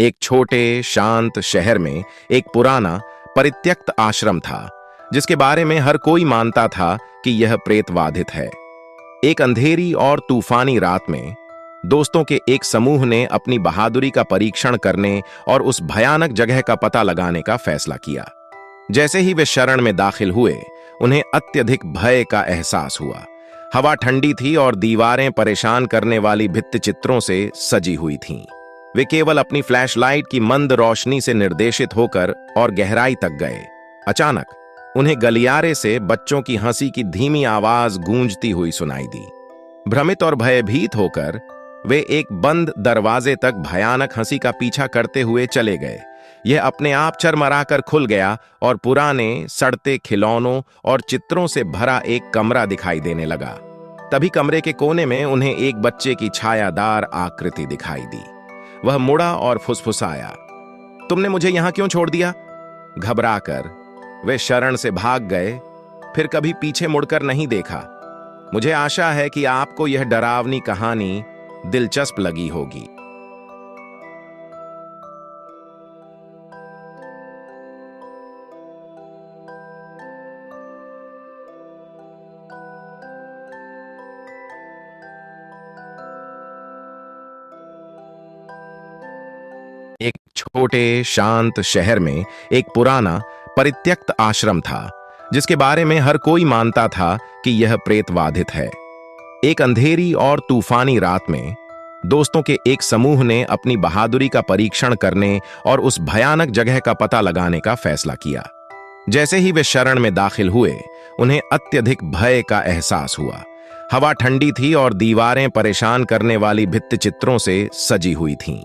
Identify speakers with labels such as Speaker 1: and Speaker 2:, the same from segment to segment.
Speaker 1: एक छोटे शांत शहर में एक पुराना परित्यक्त आश्रम था जिसके बारे में हर कोई मानता था कि यह प्रेतवाधित है। एक अंधेरी और तूफानी रात में दोस्तों के एक समूह ने अपनी बहादुरी का परीक्षण करने और उस भयानक जगह का पता लगाने का फैसला किया। जैसे ही वे शरण में दाखिल हुए, उन्हें अत्यधिक भय का एहसास हुआ। हवा ठंडी थी और दीवारें परेशान करने वाली भित्ति चित्रों से सजी हुई थीं। वे केवल अपनी फ्लैशलाइट की मंद रोशनी से निर्देशित होकर और गहराई तक गए। अचानक उन्हें गलियारे से बच्चों की हंसी की धीमी आवाज गूंजती हुई सुनाई दी। भ्रमित और भयभीत होकर वे एक बंद दरवाजे तक भयानक हंसी का पीछा करते हुए चले गए। यह अपने आप चरमराकर खुल गया और पुराने सड़ते खिलौनों और चित्रों से भरा एक कमरा दिखाई देने लगा। तभी कमरे के कोने में उन्हें एक बच्चे की छायादार आकृति दिखाई दी। वह मुड़ा और फुसफुसाया, तुमने मुझे यहां क्यों छोड़ दिया? घबराकर वे शरण से भाग गए, फिर कभी पीछे मुड़कर नहीं देखा। मुझे आशा है कि आपको यह डरावनी कहानी दिलचस्प लगी होगी। एक छोटे शांत शहर में एक पुराना परित्यक्त आश्रम था जिसके बारे में हर कोई मानता था कि यह प्रेतवाधित है। एक अंधेरी और तूफानी रात में दोस्तों के एक समूह ने अपनी बहादुरी का परीक्षण करने और उस भयानक जगह का पता लगाने का फैसला किया। जैसे ही वे शरण में दाखिल हुए, उन्हें अत्यधिक भय का एहसास हुआ। हवा ठंडी थी और दीवारें परेशान करने वाली भित्ति चित्रों से सजी हुई थीं।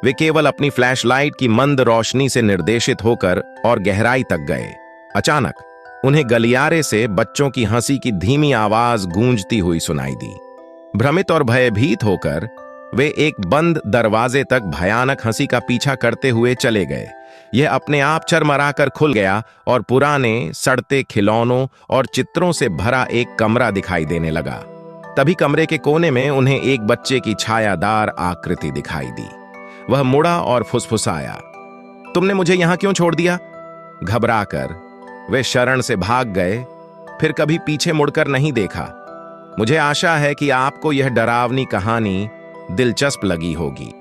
Speaker 1: वे केवल अपनी फ्लैशलाइट की मंद रोशनी से निर्देशित होकर और गहराई तक गए। अचानक उन्हें गलियारे से बच्चों की हंसी की धीमी आवाज गूंजती हुई सुनाई दी। भ्रमित और भयभीत होकर वे एक बंद दरवाजे तक भयानक हंसी का पीछा करते हुए चले गए। यह अपने आप चरमराकर खुल गया और पुराने सड़ते खिलौनों और चित्रों से भरा एक कमरा दिखाई देने लगा। तभी कमरे के कोने में उन्हें एक बच्चे की छायादार आकृति दिखाई दी। वह मुड़ा और फुसफुसाया, तुमने मुझे यहां क्यों छोड़ दिया? घबराकर वे शरण से भाग गए, फिर कभी पीछे मुड़कर नहीं देखा। मुझे आशा है कि आपको यह डरावनी कहानी दिलचस्प लगी होगी।